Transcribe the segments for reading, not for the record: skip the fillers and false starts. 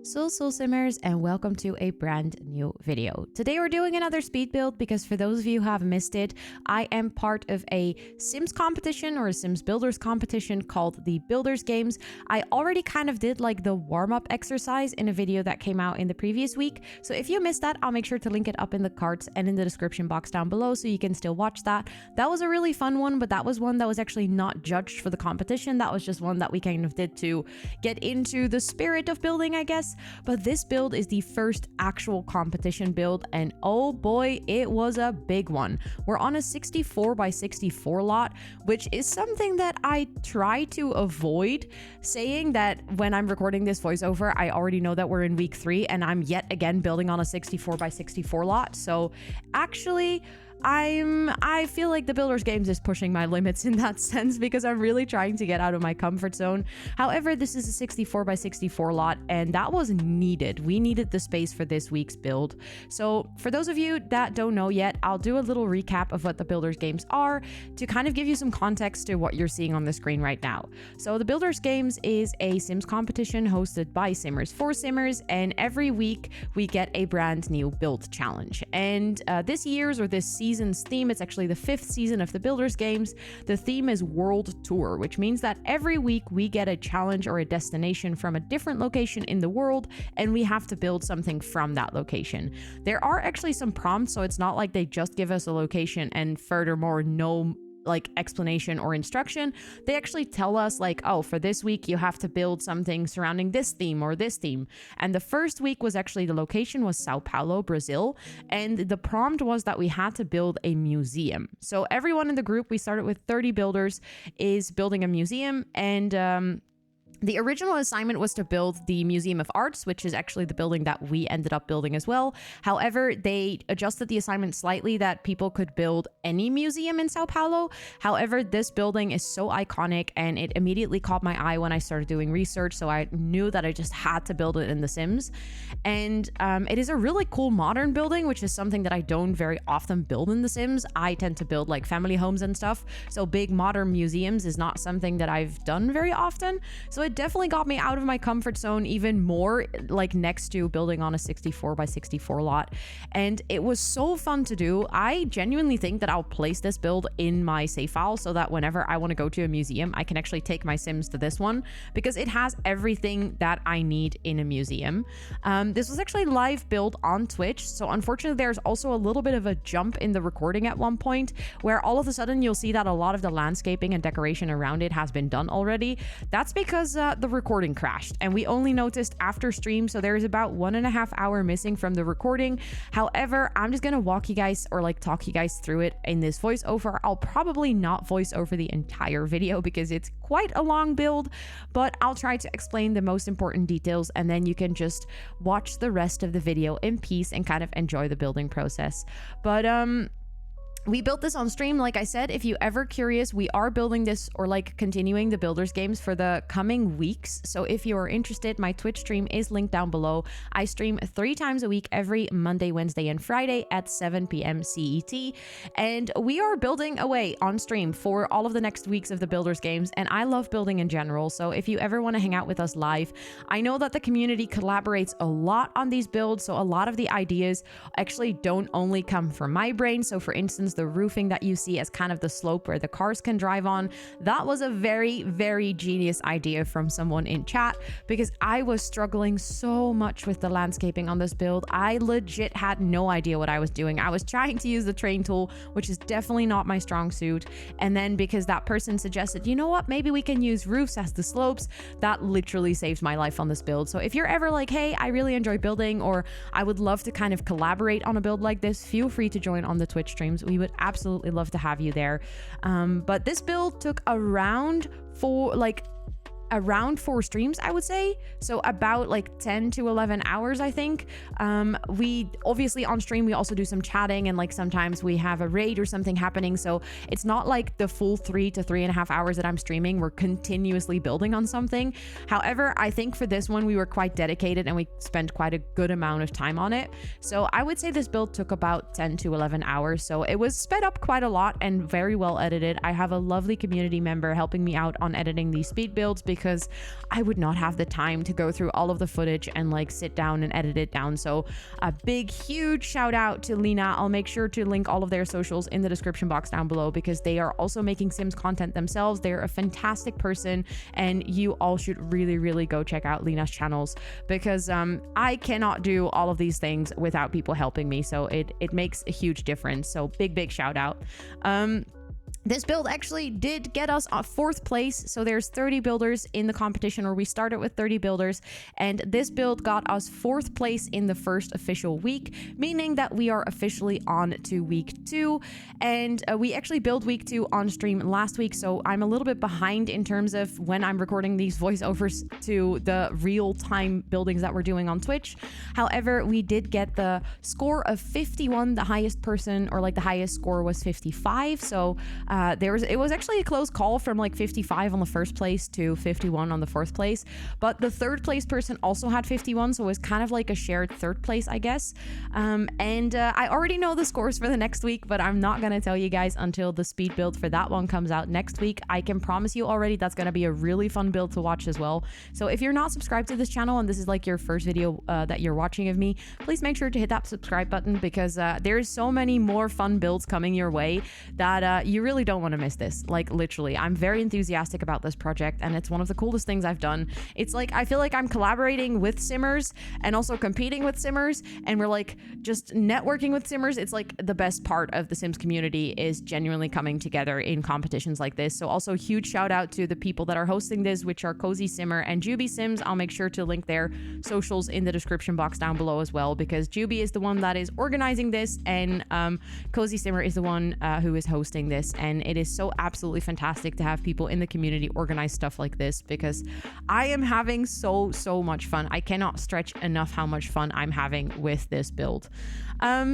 So simmers, and welcome to a brand new video. Today we're doing another speed build because for those of you who have missed it, I am part of a Sims competition or a Sims Builders competition called the Builders Games. I already kind of did like the warm-up exercise in a video that came out in the previous week. So if you missed that, I'll make sure to link it up in the cards and in the description box down below so you can still watch that. That was a really fun one, but that was one that was actually not judged for the competition. That was just one that we kind of did to get into the spirit of building, I guess. But this build is the first actual competition build, and oh boy, it was a big one. We're on a 64 by 64 lot, which is something that I try to avoid saying, that when I'm recording this voiceover, I already know that we're in week 3 and I'm yet again building on a 64 by 64 lot. So actually, I feel like the Builders Games is pushing my limits in that sense because I'm really trying to get out of my comfort zone. However, this is a 64 by 64 lot and that was needed. We needed the space for this week's build. So for those of you that don't know yet, I'll do a little recap of what the Builders Games are to kind of give you some context to what you're seeing on the screen right now. So the Builders Games is a Sims competition hosted by Simmers for Simmers, and every week we get a brand new build challenge. And this year's or this season's theme, it's actually the 5th season of the Builders Games. The theme is World Tour, which means that every week we get a challenge or a destination from a different location in the world, and we have to build something from that location. There are actually some prompts, so it's not like they just give us a location and furthermore no like explanation or instruction. They actually tell us like, oh, for this week you have to build something surrounding this theme or this theme. And the first week was actually, the location was Sao Paulo, Brazil, and the prompt was that we had to build a museum. So everyone in the group, we started with 30 builders, is building a museum, and the original assignment was to build the Museum of Arts, which is actually the building that we ended up building as well. However, they adjusted the assignment slightly that people could build any museum in Sao Paulo. However, this building is so iconic and it immediately caught my eye when I started doing research, so I knew that I just had to build it in The Sims. And it is a really cool modern building, which is something that I don't very often build in The Sims. I tend to build like family homes and stuff, so big modern museums is not something that I've done very often. So it definitely got me out of my comfort zone even more, like next to building on a 64 by 64 lot. And it was so fun to do. I genuinely think that I'll place this build in my save file so that whenever I want to go to a museum, I can actually take my Sims to this one because it has everything that I need in a museum. This was actually live build on Twitch. So unfortunately, there's also a little bit of a jump in the recording at one point where all of a sudden you'll see that a lot of the landscaping and decoration around it has been done already. That's because the recording crashed and we only noticed after stream, so there is about 1.5 hours missing from the recording. However, I'm just gonna walk you guys or like talk you guys through it in this voiceover. I'll probably not voice over the entire video because it's quite a long build, but I'll try to explain the most important details and then you can just watch the rest of the video in peace and kind of enjoy the building process. But we built this on stream, like I said. If you ever curious, we are building this or like continuing the Builders Games for the coming weeks. So if you are interested, my Twitch stream is linked down below. I stream 3 times a week, every Monday, Wednesday, and Friday at 7 p.m. CET. And we are building away on stream for all of the next weeks of the Builders Games. And I love building in general. So if you ever want to hang out with us live, I know that the community collaborates a lot on these builds. So a lot of the ideas actually don't only come from my brain. So for instance, the roofing that you see as kind of the slope where the cars can drive on, that was a very, very genius idea from someone in chat because I was struggling so much with the landscaping on this build. I legit had no idea what I was doing. I was trying to use the train tool, which is definitely not my strong suit. And then because that person suggested, you know what, maybe we can use roofs as the slopes, that literally saved my life on this build. So if you're ever like, hey, I really enjoy building, or I would love to kind of collaborate on a build like this, feel free to join on the Twitch streams. We would absolutely love to have you there. But this build took around 4 streams, I would say. So about like 10 to 11 hours, I think. We obviously on stream, we also do some chatting and like sometimes we have a raid or something happening. So it's not like the full 3 to 3.5 hours that I'm streaming, we're continuously building on something. However, I think for this one, we were quite dedicated and we spent quite a good amount of time on it. So I would say this build took about 10 to 11 hours. So it was sped up quite a lot and very well edited. I have a lovely community member helping me out on editing these speed builds because because I would not have the time to go through all of the footage and like sit down and edit it down. So a big, huge shout out to Lina. I'll make sure to link all of their socials in the description box down below because they are also making Sims content themselves. They're a fantastic person, and you all should really, really go check out Lina's channels because I cannot do all of these things without people helping me. So it makes a huge difference. So big shout out. This build actually did get us a 4th place. So there's 30 builders in the competition, or we started with 30 builders. And this build got us 4th place in the first official week, meaning that we are officially on to week 2. And we actually built week 2 on stream last week. So I'm a little bit behind in terms of when I'm recording these voiceovers to the real time buildings that we're doing on Twitch. However, we did get the score of 51. The highest person, or like the highest score, was 55. So it was actually a close call from like 55 on the 1st place to 51 on the 4th place, but the 3rd place person also had 51, so it was kind of like a shared 3rd place, I guess. I already know the scores for the next week, but I'm not gonna tell you guys until the speed build for that one comes out next week. I can promise you already that's gonna be a really fun build to watch as well. So if you're not subscribed to this channel and this is like your first video that you're watching of me, please make sure to hit that subscribe button because there's so many more fun builds coming your way that you really don't want to miss this. Like literally, I'm very enthusiastic about this project and it's one of the coolest things I've done. It's like I feel like I'm collaborating with simmers and also competing with simmers, and we're like just networking with simmers. It's like the best part of the Sims community is genuinely coming together in competitions like this. So also huge shout out to the people that are hosting this, which are Cozy Simmer and Juby Sims. I'll make sure to link their socials in the description box down below as well, because Juby is the one that is organizing this and Cozy Simmer is the one who is hosting this. And it is so absolutely fantastic to have people in the community organize stuff like this because I am having so much fun. I cannot stretch enough how much fun I'm having with this build.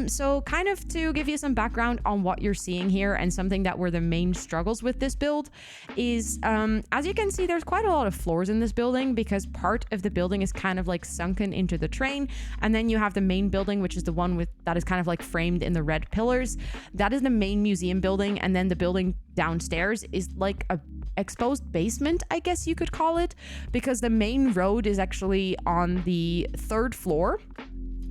So kind of to give you some background on what you're seeing here, and something that were the main struggles with this build is, as you can see, there's quite a lot of floors in this building because part of the building is kind of like sunken into the terrain, and then you have the main building, which is the one with that is kind of like framed in the red pillars. That is the main museum building, and then the building downstairs is like a exposed basement, I guess you could call it, because the main road is actually on the 3rd floor.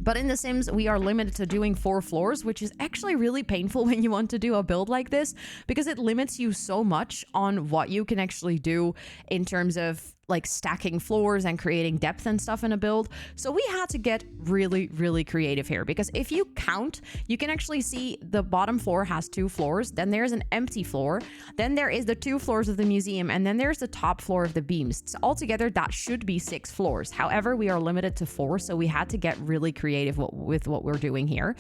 But in The Sims, we are limited to doing 4 floors, which is actually really painful when you want to do a build like this, because it limits you so much on what you can actually do in terms of like stacking floors and creating depth and stuff in a build. So we had to get really creative here, because if you count, you can actually see the bottom floor has 2 floors, then there's an empty floor, then there is the 2 floors of the museum, and then there's the top floor of the beams. So altogether that should be 6 floors. However, we are limited to 4, so we had to get really creative with what we're doing here.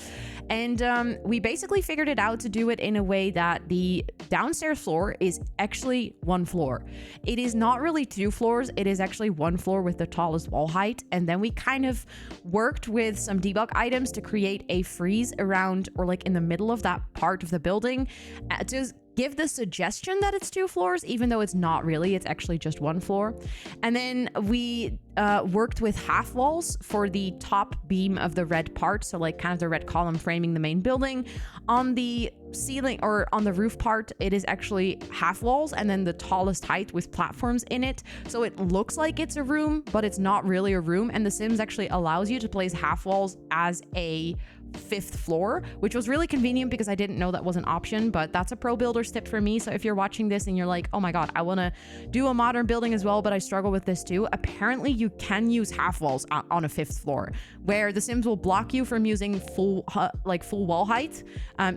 And we basically figured it out to do it in a way that the downstairs floor is actually 1 floor. It is not really 2 floors. It is actually 1 floor with the tallest wall height. And then we kind of worked with some debug items to create a freeze around, or like in the middle of that part of the building, to give the suggestion that it's 2 floors, even though it's not really, it's actually just 1 floor. And then we worked with half walls for the top beam of the red part, so like kind of the red column framing the main building. On the ceiling, or on the roof part, it is actually half walls and then the tallest height with platforms in it, so it looks like it's a room, but it's not really a room. And The Sims actually allows you to place half walls as a 5th floor, which was really convenient because I didn't know that was an option, but that's a pro builder's tip for me. So if you're watching this and you're like, oh my god, I want to do a modern building as well, but I struggle with this too, apparently you can use half walls on a 5th floor, where The Sims will block you from using full wall height.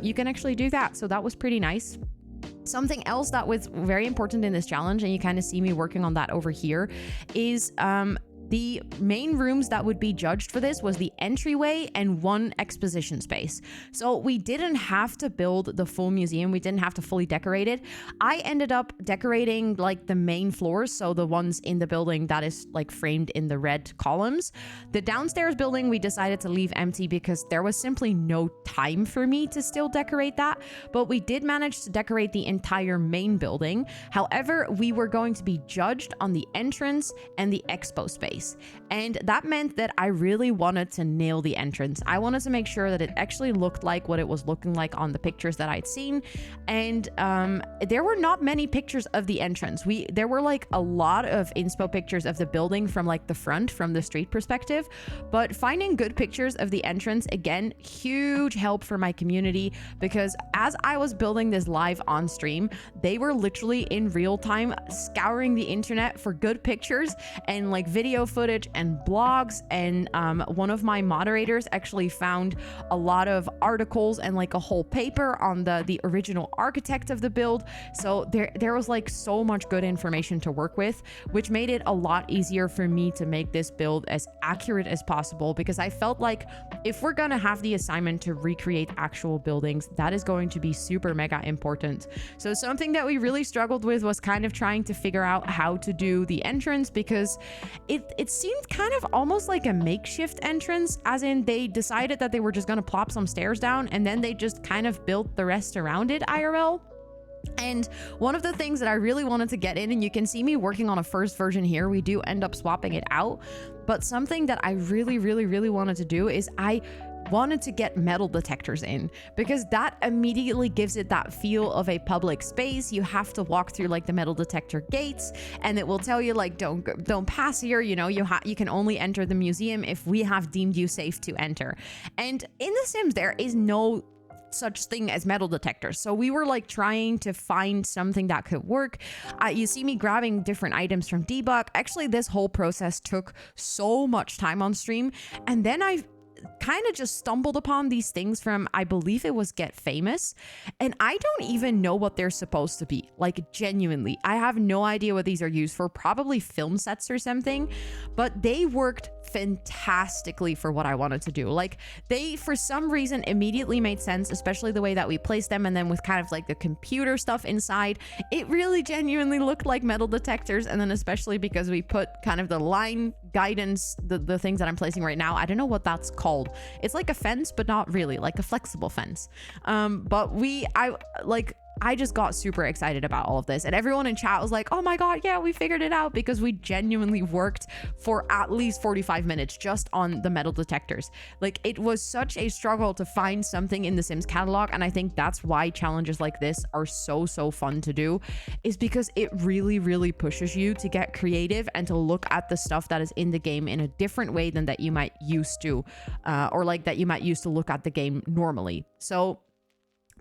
You can actually do that, so that was pretty nice. Something else that was very important in this challenge, and you kind of see me working on that over here, is the main rooms that would be judged for this was the entryway and 1 exposition space. So we didn't have to build the full museum. We didn't have to fully decorate it. I ended up decorating like the main floors, so the ones in the building that is like framed in the red columns. The downstairs building we decided to leave empty because there was simply no time for me to still decorate that, but we did manage to decorate the entire main building. However, we were going to be judged on the entrance and the expo space. space. And that meant that I really wanted to nail the entrance. I wanted to make sure that it actually looked like what it was looking like on the pictures that I'd seen. And there were not many pictures of the entrance. There were like a lot of inspo pictures of the building from like the front, from the street perspective, but finding good pictures of the entrance, again, huge help for my community, because as I was building this live on stream, they were literally in real time scouring the internet for good pictures and like video footage and blogs. And one of my moderators actually found a lot of articles and like a whole paper on the original architect of the build. So there was like so much good information to work with, which made it a lot easier for me to make this build as accurate as possible, because I felt like if we're gonna have the assignment to recreate actual buildings, that is going to be super mega important. So something that we really struggled with was kind of trying to figure out how to do the entrance, because it seemed kind of almost like a makeshift entrance, as in they decided that they were just gonna plop some stairs down and then they just kind of built the rest around it IRL. And one of the things that I really wanted to get in, and you can see me working on a first version here, we do end up swapping it out, but something that I really wanted to do is I wanted to get metal detectors in, because that immediately gives it that feel of a public space. You have to walk through like the metal detector gates, and it will tell you like don't pass here, you know, you can only enter the museum if we have deemed you safe to enter. And in The Sims there is no such thing as metal detectors, so we were like trying to find something that could work. You see me grabbing different items from debug. Actually, this whole process took so much time on stream, and then I kind of just stumbled upon these things from, I believe it was Get Famous, and I don't even know what they're supposed to be. Like, genuinely, I have no idea what these are used for, probably film sets or something, but they worked fantastically for what I wanted to do. Like, they for some reason immediately made sense, especially the way that we placed them, and then with kind of like the computer stuff inside, it really genuinely looked like metal detectors. And then especially because we put kind of the line guidance, the things that I'm placing right now, I don't know what that's called. It's like a fence, but not really, like a flexible fence. But I just got super excited about all of this, and everyone in chat was like, oh my god, yeah, we figured it out, because we genuinely worked for at least 45 minutes just on the metal detectors. Like, it was such a struggle to find something in the Sims catalog, and I think that's why challenges like this are so fun to do, is because it really pushes you to get creative and to look at the stuff that is in the game in a different way than that you might used to, or like that you might use to look at the game normally. So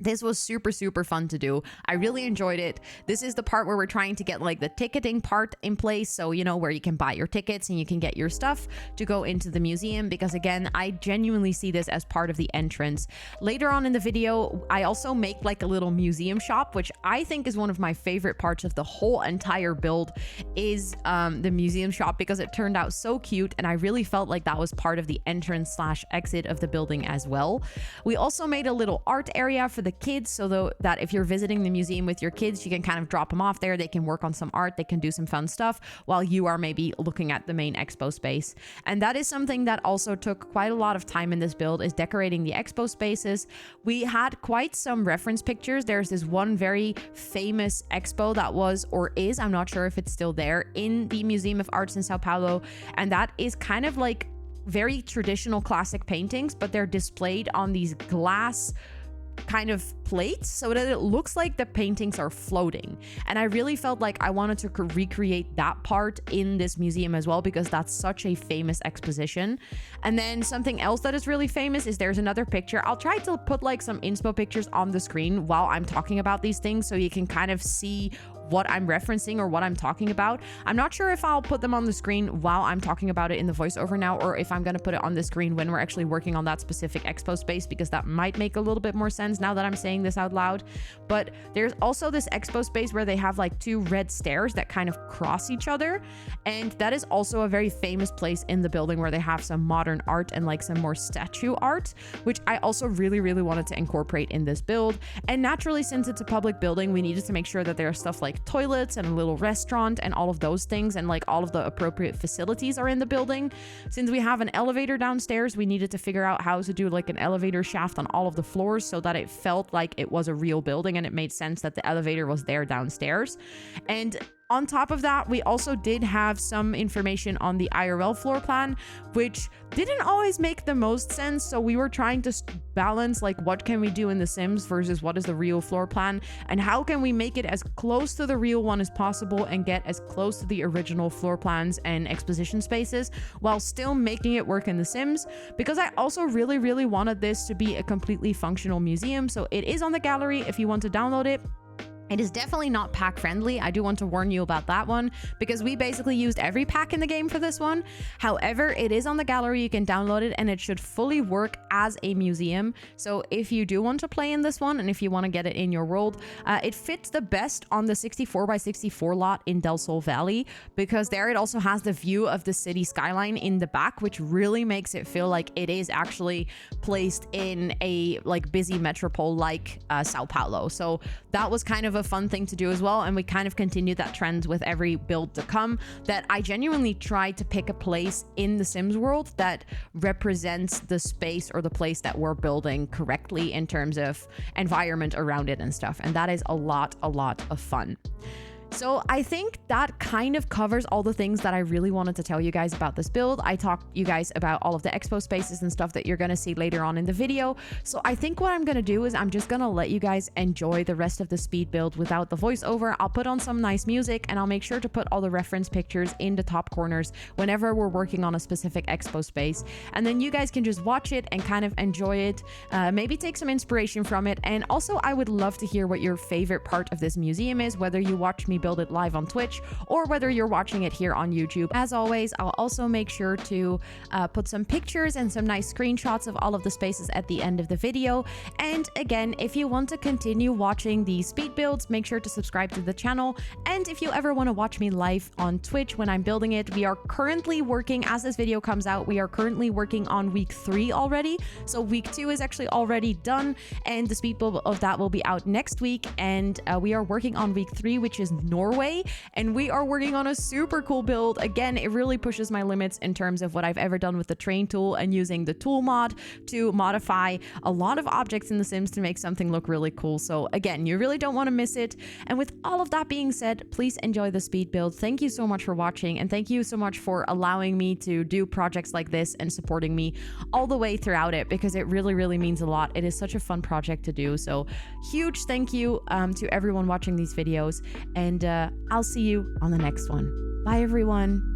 this was super fun to do. I really enjoyed it. This is the part where we're trying to get like the ticketing part in place. So, you know, where you can buy your tickets and you can get your stuff to go into the museum, because again, I genuinely see this as part of the entrance. Later on in the video, I also make like a little museum shop, which I think is one of my favorite parts of the whole entire build, is the museum shop, because it turned out so cute, and I really felt like that was part of the entrance / exit of the building as well. We also made a little art area for the kids, so that if you're visiting the museum with your kids, you can kind of drop them off there. They can work on some art, they can do some fun stuff while you are maybe looking at the main expo space. And that is something that also took quite a lot of time in this build, is decorating the expo spaces. We had quite some reference pictures. There's this one very famous expo that was, or is, I'm not sure if it's still there, in the Museum of Arts in Sao Paulo, and that is kind of like very traditional classic paintings, but they're displayed on these glass kind of plates so that it looks like the paintings are floating. And I really felt like I wanted to recreate that part in this museum as well, because that's such a famous exposition. And then something else that is really famous is there's another picture. I'll try to put like some inspo pictures on the screen while I'm talking about these things, so you can kind of see what I'm referencing or what I'm talking about. I'm not sure if I'll put them on the screen while I'm talking about it in the voiceover now, or if I'm going to put it on the screen when we're actually working on that specific expo space, because that might make a little bit more sense now that I'm saying this out loud. But there's also this expo space where they have like two red stairs that kind of cross each other, and that is also a very famous place in the building where they have some modern art and like some more statue art, which I also really wanted to incorporate in this build. And naturally, since it's a public building, we needed to make sure that there's stuff like toilets and a little restaurant and all of those things, and like all of the appropriate facilities are in the building. Since we have an elevator downstairs, we needed to figure out how to do like an elevator shaft on all of the floors so that it felt like it was a real building and it made sense that the elevator was there downstairs. And On top of that, we also did have some information on the IRL floor plan, which didn't always make the most sense. So we were trying to balance like what can we do in The Sims versus what is the real floor plan, and how can we make it as close to the real one as possible and get as close to the original floor plans and exposition spaces while still making it work in The Sims, because I also really wanted this to be a completely functional museum. So it is on the gallery if you want to download it. It is definitely not pack friendly. I do want to warn you about that one, because we basically used every pack in the game for this one. However, it is on the gallery. You can download it and it should fully work as a museum. So if you do want to play in this one and if you want to get it in your world, it fits the best on the 64x64 lot in Del Sol Valley, because there it also has the view of the city skyline in the back, which really makes it feel like it is actually placed in a like busy metropole like Sao Paulo. So that was kind of a fun thing to do as well, and we kind of continued that trend with every build to come, that I genuinely tried to pick a place in the Sims world that represents the space or the place that we're building correctly in terms of environment around it and stuff, and that is a lot of fun. So I think that kind of covers all the things that I really wanted to tell you guys about this build. I talked you guys about all of the expo spaces and stuff that you're going to see later on in the video. So I think what I'm going to do is I'm just going to let you guys enjoy the rest of the speed build without the voiceover. I'll put on some nice music and I'll make sure to put all the reference pictures in the top corners whenever we're working on a specific expo space. And then you guys can just watch it and kind of enjoy it, maybe take some inspiration from it. And also I would love to hear what your favorite part of this museum is, whether you watch me build it live on Twitch or whether you're watching it here on YouTube. As always, I'll also make sure to put some pictures and some nice screenshots of all of the spaces at the end of the video. And again, if you want to continue watching these speed builds, make sure to subscribe to the channel. And if you ever want to watch me live on Twitch when I'm building it, we are currently working, as this video comes out, we are currently working on week 3 already. So week 2 is actually already done, and the speed build of that will be out next week. And we are working on week 3, which is Norway, and we are working on a super cool build. Again, it really pushes my limits in terms of what I've ever done with the train tool and using the tool mod to modify a lot of objects in The Sims to make something look really cool. So again, you really don't want to miss it. And with all of that being said, please enjoy the speed build. Thank you so much for watching, and thank you so much for allowing me to do projects like this and supporting me all the way throughout it, because it really means a lot. It is such a fun project to do. So huge thank you to everyone watching these videos, and I'll see you on the next one. Bye, everyone.